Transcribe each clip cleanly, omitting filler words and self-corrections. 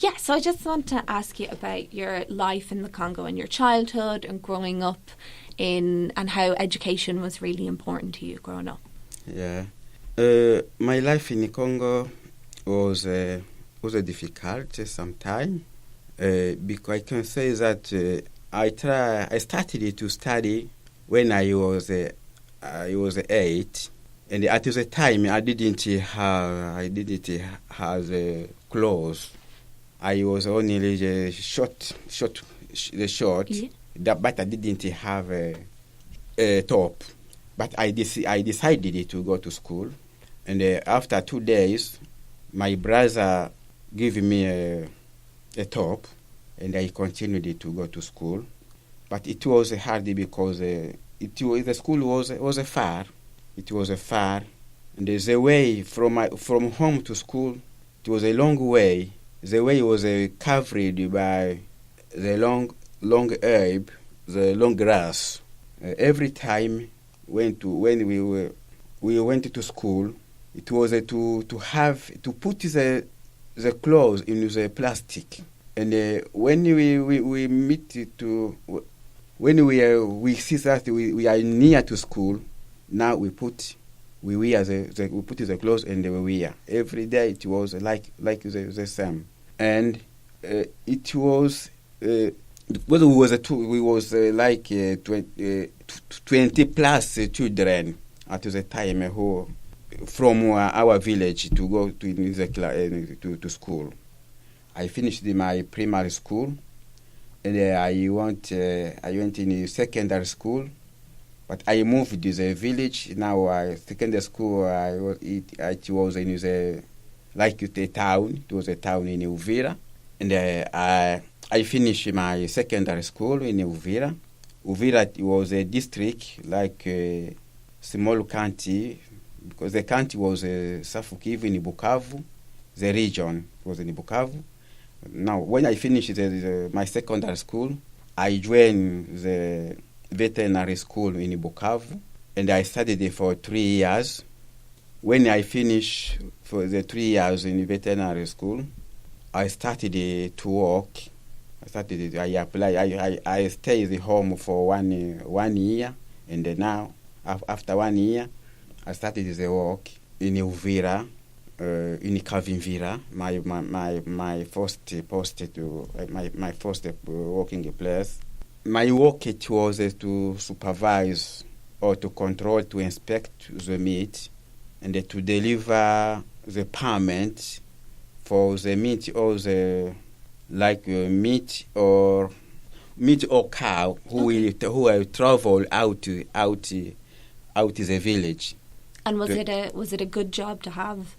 Yeah, so I just want to ask you about your life in the Congo and your childhood and growing up and how education was really important to you growing up. Yeah. My life in the Congo was difficult sometimes because I can say that I started to study when I was 8, and at the time I didn't have clothes. I was only short, Yeah. but I didn't have a top. But I decided to go to school, and after 2 days, my brother gave me a top, and I continued to go to school. But it was hard because the school was far. It was far, and the way from home to school, it was a long way. The way was covered by the long herb, the long grass. Every time when we went to school, it was to put the clothes in the plastic, and when we see that we are near to school, now we put the clothes and we wear every day. It was like the same, and it was. Because we was 20 plus children at the time who from our village to go to school. I finished my primary school, and I went in secondary school, but I moved to the village. Now secondary school it was in the town. It was a town in Uvira, and I finished my secondary school in Uvira. Uvira was a district, like a small county, because the county was South Kivu in Bukavu. The region was in Bukavu. Now, when I finished my secondary school, I joined the veterinary school in Bukavu, and I studied for 3 years. When I finished for the 3 years in veterinary school, I started to work. I applied. I stayed home for 1 year, and now after 1 year, I started the work in Uvira, in Cavan. My first working place. My work it was to supervise or to control, to inspect the meat, and to deliver the payment for the meat or the meat or cow who will travel out to the village. And was it a good job to have?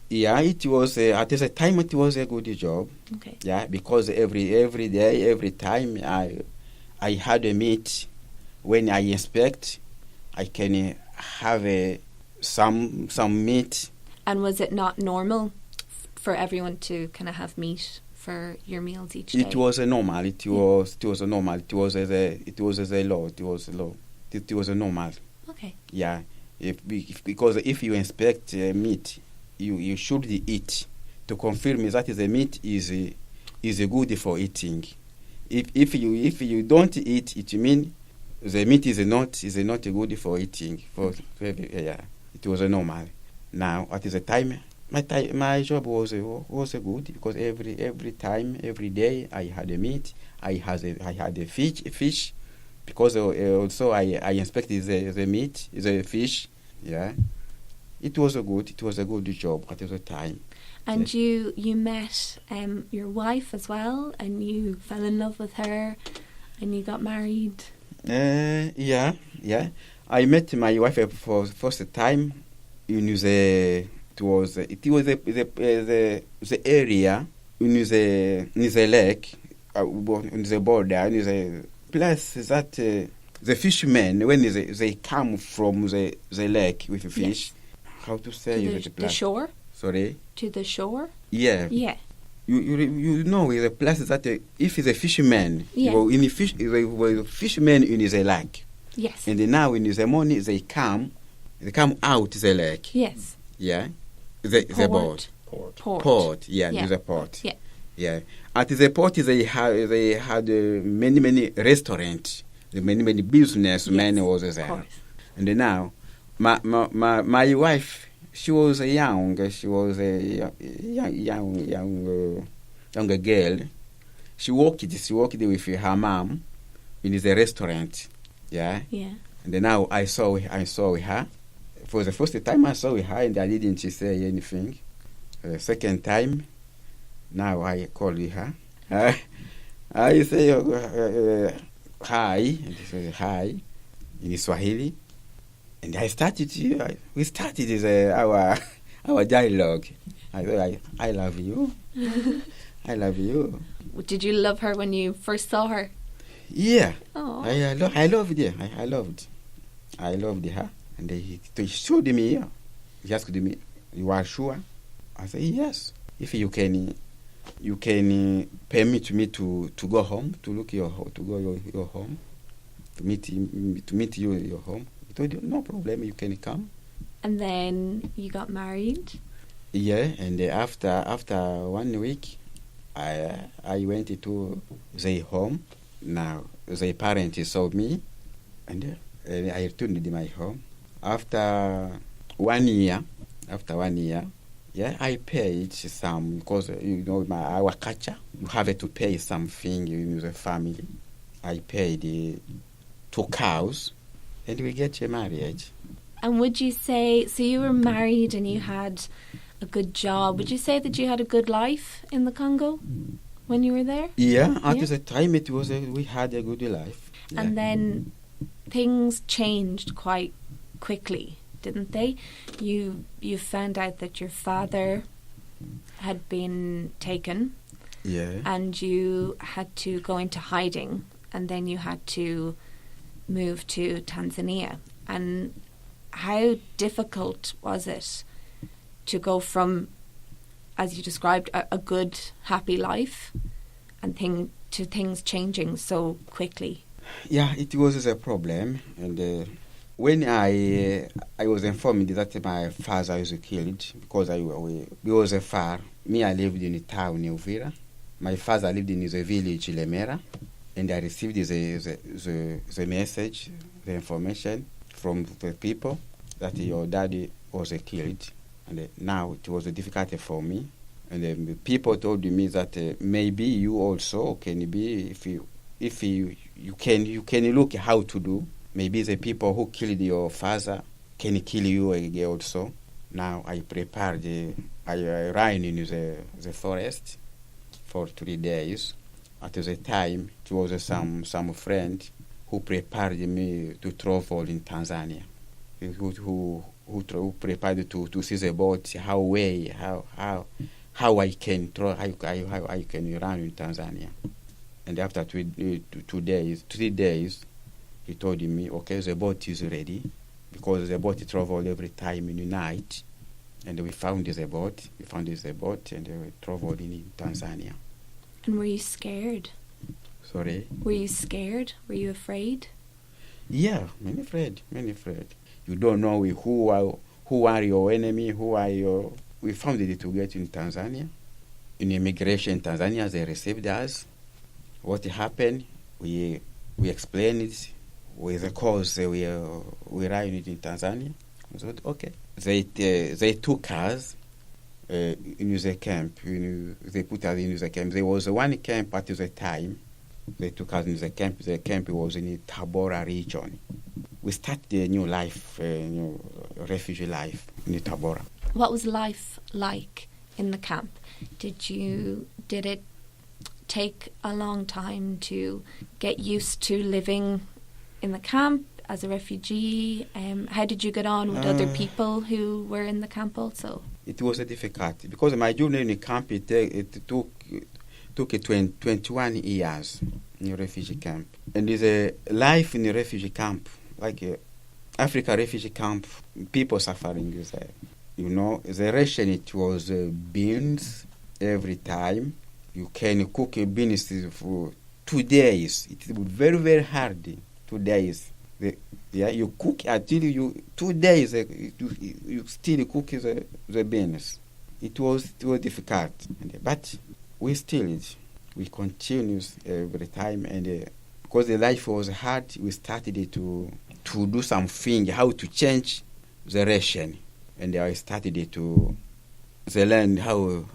Yeah, it was at the time it was a good job. Okay. Yeah, because every day, every time I had a meat, when I inspect, I can have some meat. And was it not normal for everyone to kind of have meat for your meals each day? It was normal. It was normal. It was a law. It was a normal. Okay. Yeah, because if you inspect meat, you should eat to confirm that the meat is good for eating. If you don't eat, it means the meat is not good for eating. It was normal. Now at the time, my job was good because every time, every day I had a meat. I had a fish because also I inspected the meat, the fish. Yeah, it was a good job at the time. And you met your wife as well, and you fell in love with her, and you got married. Yeah. I met my wife for the first time in the area in the lake, in the border, in the place that the fishermen, when they come from the lake with the fish, how to say the shore? Sorry? To the shore? Yeah. Yeah. You know the place that if it's a fisherman, the fishermen in the lake. Yes. And now in the morning they come out the lake. Yes. Yeah. The boat. Port. Yeah, yeah. the port. Yeah. Yeah. At the port, they had many restaurants, many businessmen was there. And then now, my wife, she was young. She was a younger girl. She worked with her mom in the restaurant. Yeah. Yeah. And then now I saw her. For the first time I saw her, and I didn't say anything. The second time, now I called her. I say hi, and she says hi in Swahili, and we started our dialogue. I said, I love you, I love you. Did you love her when you first saw her? Yeah. Oh. I loved her. I loved her, and he showed me. He asked me, "You are sure?" I said, "Yes. If you can permit me to go home, to look your home, to go your home, to meet you at your home." He told you, "No problem. You can come." And then you got married. Yeah, and after 1 week, I went to their home. Now their parents saw me, and I returned to my home. After 1 year, yeah, I paid some, because our culture, you have to pay something in the family. I paid 2 cows, and we get a marriage. And would you say, so you were married and you had a good job, would you say that you had a good life in the Congo when you were there? Yeah, at the time we had a good life. Yeah. And then things changed quite quickly, didn't they? You found out that your father had been taken. Yeah. And you had to go into hiding, and then you had to move to Tanzania. And how difficult was it to go from, as you described, a good, happy life and to things changing so quickly? Yeah, it was a problem. And when I was informed that my father was killed, because we was far. Me, I lived in a town in Uvira. My father lived in the village Lemera, and I received the message, the information from the people that your daddy was killed. And now it was difficult for me. And the people told me that maybe you also can be, if you can look how to do. Maybe the people who killed your father can kill you again also. Now I prepared. I ran in the forest for 3 days. At the time, it was some friend who prepared me to travel in Tanzania. Who prepared to see the boat, how I can run in Tanzania. And after 3 days, he told me, okay, the boat is ready, because the boat traveled every time in the night. And we found the boat, and we traveled in Tanzania. And were you scared? Sorry? Were you scared? Were you afraid? Yeah, many afraid. You don't know who are your enemy, who are your... We found it to get in Tanzania. In immigration in Tanzania, they received us. What happened, we explained it with the cause we ran it in Tanzania. So, okay. They took us in the camp. They put us in the camp. There was one camp at the time. They took us in the camp. The camp was in the Tabora region. We started a new life, new refugee life in the Tabora. What was life like in the camp? Did it take a long time to get used to living in the camp as a refugee? How did you get on with other people who were in the camp also? It was a difficult, because my journey in the camp, it took 21 years in a refugee camp. And there's a life in a refugee camp, like Africa refugee camp, people suffering. The ration, it was beans every time. You can cook beans for 2 days. It was very, very hard. 2 days. You cook until 2 days. You still cook the beans. It was difficult, but we still we continue every time, and because the life was hard, we started to do something, how to change the ration, and I started to the land, how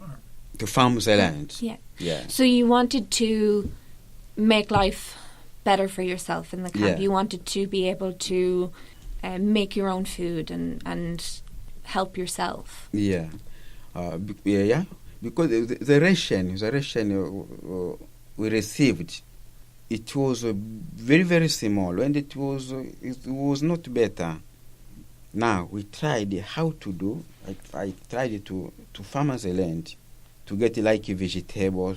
to farm the land. Yeah. Yeah. So you wanted to make life better for yourself in the camp. Yeah. You wanted to be able to make your own food and help yourself. Yeah. Yeah. Because the ration we received, it was very, very small, and it was not better. Now we tried how to do. I tried to farm the land, to get like vegetable,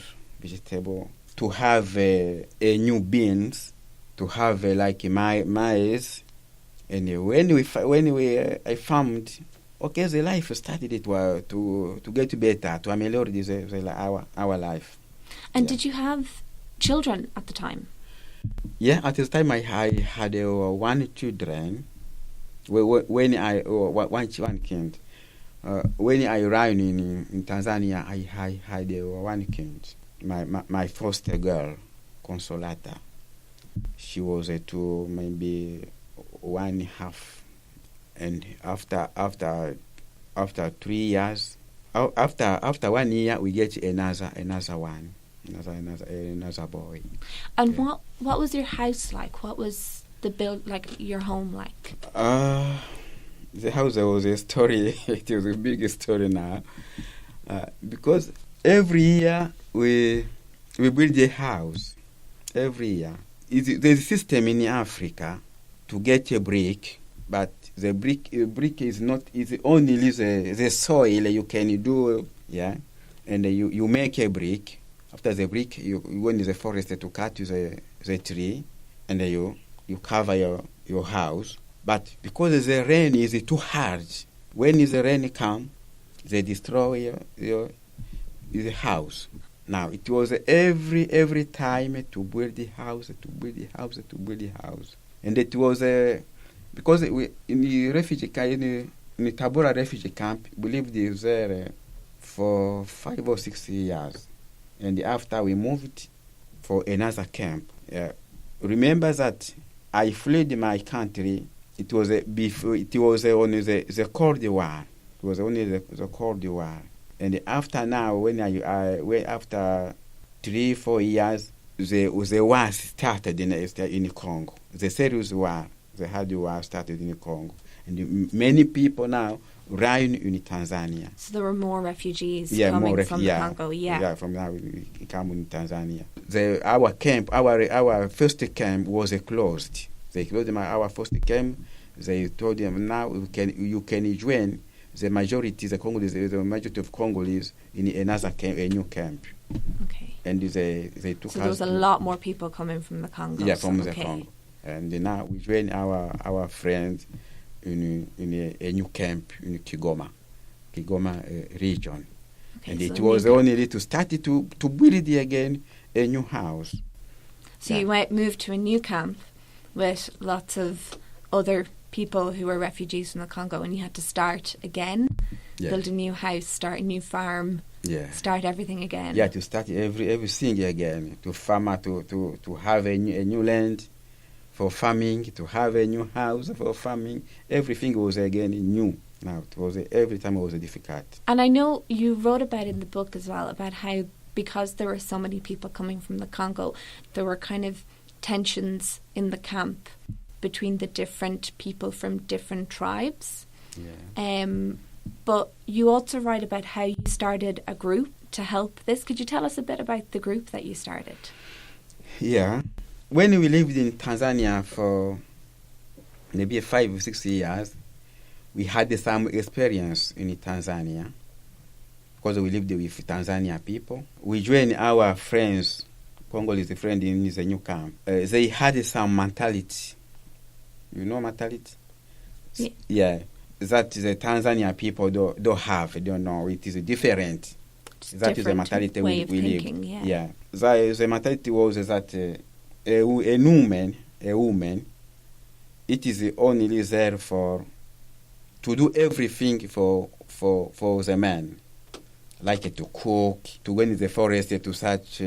to have a new beans, to have like maize, and when I farmed, okay, the life started to get better, to ameliorate our life. And Yeah. did you have children at the time? Yeah, at this time I had one children. When I one kid. When I arrived in Tanzania, I had one kid. My first girl, Consolata. She was to maybe 1.5, and after 3 years, after 1 year, we get another one, another boy. And Yeah. what was your house like? What was the build like? Your home like? The house was a story. It was a big story now, because every year we build a house. Every year, there's a system in Africa to get a brick, but the brick is not. It's only the soil you can do. Yeah, and you make a brick. After the brick, you go in the forest to cut the tree, and you cover your house. But because the rain is too hard, when the rain comes, they destroy your house. Now it was every time to build the house, and it was because in the refugee camp, in the Tabora refugee camp, we lived there for 5 or 6 years, and after we moved for another camp. Remember that I fled my country. It was only the Cold War. It was only the Cold War. And after now, when after 3-4 years, the war started in Congo. The serious war, the hard war started in Congo, and many people now run in Tanzania. So there were more refugees Yeah, coming more from the Congo. Yeah. Yeah, from now we come in Tanzania. Our camp, our first camp was closed. They closed our first camp. They told them now you can join the majority, the majority of Congolese in another camp, a new camp. Okay. And they took us. So there was a lot more people coming from the Congo. Yeah, from the okay. Congo. And now we join our friends in a new camp in Kigoma region. Okay, And so it a was new camp. only to start to build again a new house. So Yeah. you moved to a new camp with lots of other people who were refugees from the Congo, and you had to start again, Yeah. build a new house, start a new farm, Yeah. start everything again. Yeah, to start everything again, to farm, to have a new land for farming, to have a new house for farming. Everything was again new. Now it was every time it was difficult. And I know you wrote about in the book as well about how, because there were so many people coming from the Congo, there were kind of tensions in the camp between the different people from different tribes. Yeah. But you also write about how you started a group to help this. Could you tell us a bit about the group that you started? Yeah. When we lived in Tanzania for maybe 5 or 6 years, we had some experience in Tanzania because we lived with Tanzania people. We joined our friends, Congolese friends in the new camp. They had some mentality. You know mentality? Yeah. Yeah. That the Tanzania people don't have, don't know. It is different. That is the mentality way we of live. thinking, yeah. Yeah. The mentality was that a woman, it is only there to do everything for the man. like to cook, to go in the forest to search